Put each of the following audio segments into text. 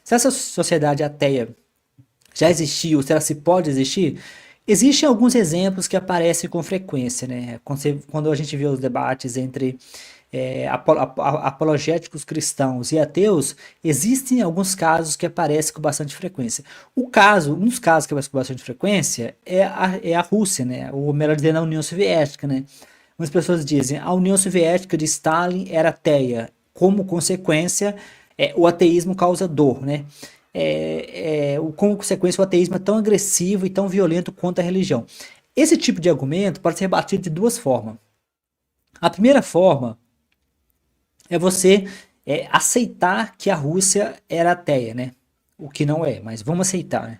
Se essa sociedade ateia já existiu, se ela se pode existir, existem alguns exemplos que aparecem com frequência, né? Quando a gente vê os debates entre apologéticos cristãos e ateus, existem alguns casos que aparecem com bastante frequência. Um dos casos que aparece com bastante frequência é a Rússia, né? Ou melhor dizendo, a União Soviética, né? Muitas pessoas dizem a União Soviética de Stalin era ateia. Como consequência, o ateísmo causa dor, né? Como consequência, o ateísmo é tão agressivo e tão violento quanto a religião. Esse tipo de argumento pode ser rebatido de duas formas. A primeira forma é você aceitar que a Rússia era ateia, né? O que não é, mas vamos aceitar, né?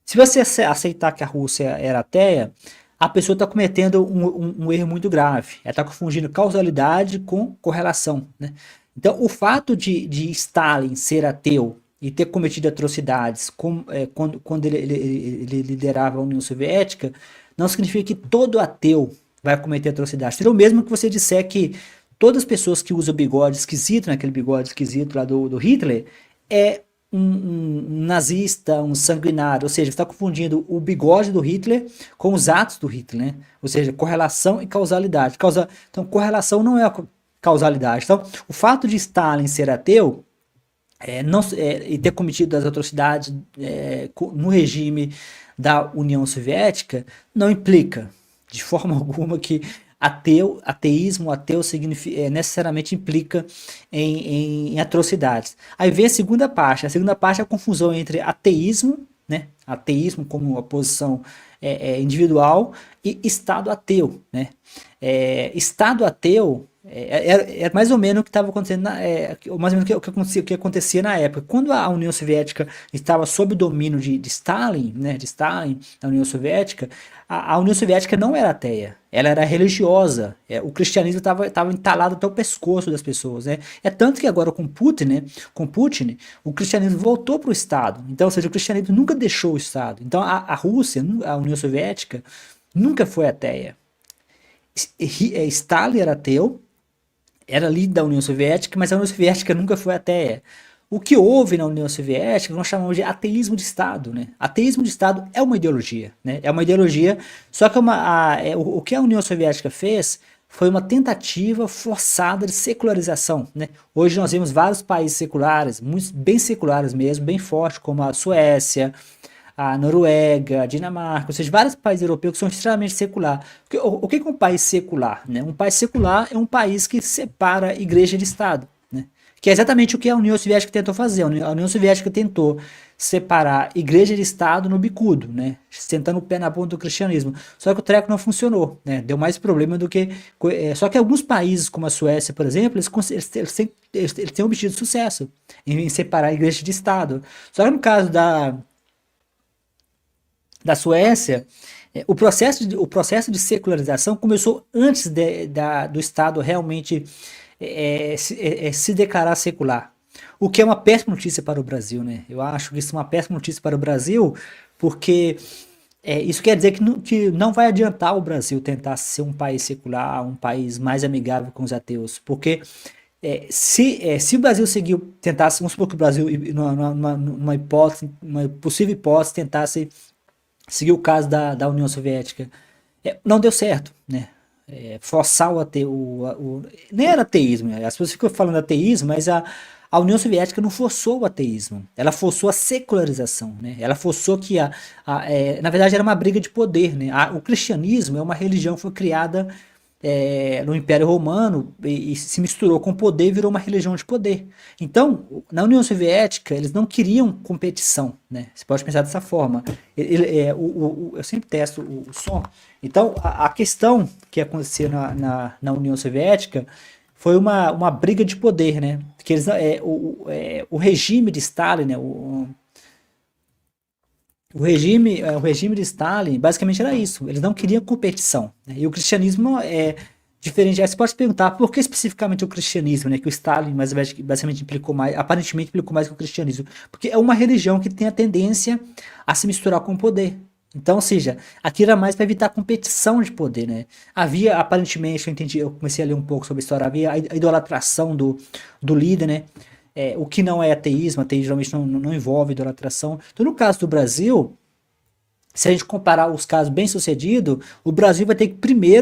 Se você aceitar que a Rússia era ateia, a pessoa está cometendo um erro muito grave. Ela está confundindo causalidade com correlação, né? Então, o fato de Stalin ser ateu e ter cometido atrocidades quando ele liderava a União Soviética, não significa que todo ateu vai cometer atrocidades. Seria o mesmo que você disser que todas as pessoas que usam bigode esquisito, naquele bigode esquisito lá do Hitler, é um nazista, um sanguinário, ou seja, você está confundindo o bigode do Hitler com os atos do Hitler, né? Ou seja, correlação e causalidade. Então, correlação não é a causalidade. Então, o fato de Stalin ser ateu e ter cometido as atrocidades no regime da União Soviética não implica de forma alguma que ateísmo, ateu necessariamente implica em atrocidades. Aí vem a segunda parte. A segunda parte é a confusão entre ateísmo, né? Ateísmo como uma posição individual e Estado ateu, né? Estado ateu é mais ou menos o que estava acontecendo, mais ou menos o que acontecia na época. Quando a União Soviética estava sob o domínio de Stalin, né, de Stalin, da União Soviética, a União Soviética não era ateia, ela era religiosa. O cristianismo estava entalado até o pescoço das pessoas, né? É tanto que agora com Putin, o cristianismo voltou para o Estado. Então, ou seja, o cristianismo nunca deixou o Estado. Então, a Rússia, a União Soviética, nunca foi ateia. Stalin era ateu, era líder da União Soviética, mas a União Soviética nunca foi ateia. O que houve na União Soviética, nós chamamos de ateísmo de Estado, né? Ateísmo de Estado é uma ideologia, né? É uma ideologia, só que o que a União Soviética fez foi uma tentativa forçada de secularização, né? Hoje nós vemos vários países seculares, muito, bem seculares mesmo, bem fortes, como a Suécia, a Noruega, a Dinamarca, ou seja, vários países europeus que são extremamente seculares. O que é um país secular, né? Um país secular é um país que separa igreja de Estado, né? Que é exatamente o que a União Soviética tentou fazer. A União Soviética tentou separar igreja de Estado no bicudo, né? Sentando o pé na ponta do cristianismo. Só que o treco não funcionou, né? Deu mais problema do que... Só que alguns países, como a Suécia, por exemplo, eles têm obtido sucesso em separar a igreja de Estado. Só que no caso da Suécia, o processo de secularização começou antes do Estado realmente se declarar secular. O que é uma péssima notícia para o Brasil, né? Eu acho que isso é uma péssima notícia para o Brasil, porque isso quer dizer que não vai adiantar o Brasil tentar ser um país secular, um país mais amigável com os ateus, porque se o Brasil tentasse, vamos supor que o Brasil, numa hipótese, uma possível hipótese, tentasse seguir o caso da União Soviética. Não deu certo, né? Forçar o ateu. Nem era ateísmo, né? As pessoas ficam falando ateísmo, mas a União Soviética não forçou o ateísmo. Ela forçou a secularização, né? Ela forçou que na verdade era uma briga de poder, né? O cristianismo é uma religião que foi criada no Império Romano e se misturou com o poder e virou uma religião de poder. Então, na União Soviética, eles não queriam competição, né? Você pode pensar dessa forma. Eu sempre testo o som. Então, a questão que aconteceu na União Soviética foi uma briga de poder, né? Que o regime de Stalin, né? O regime de Stalin basicamente era isso. Eles não queriam competição, né? E o cristianismo é diferente. Aí você pode se perguntar por que especificamente o cristianismo, né? Que o Stalin basicamente implicou mais, aparentemente implicou mais que o cristianismo. Porque é uma religião que tem a tendência a se misturar com o poder. Então, ou seja, aquilo era mais para evitar competição de poder, né? Havia, aparentemente, eu comecei a ler um pouco sobre a história, havia a idolatração do líder, né? o que não é ateísmo. Ateísmo geralmente não envolve idolatração. Então, no caso do Brasil, se a gente comparar os casos bem-sucedidos, o Brasil vai ter que primeiro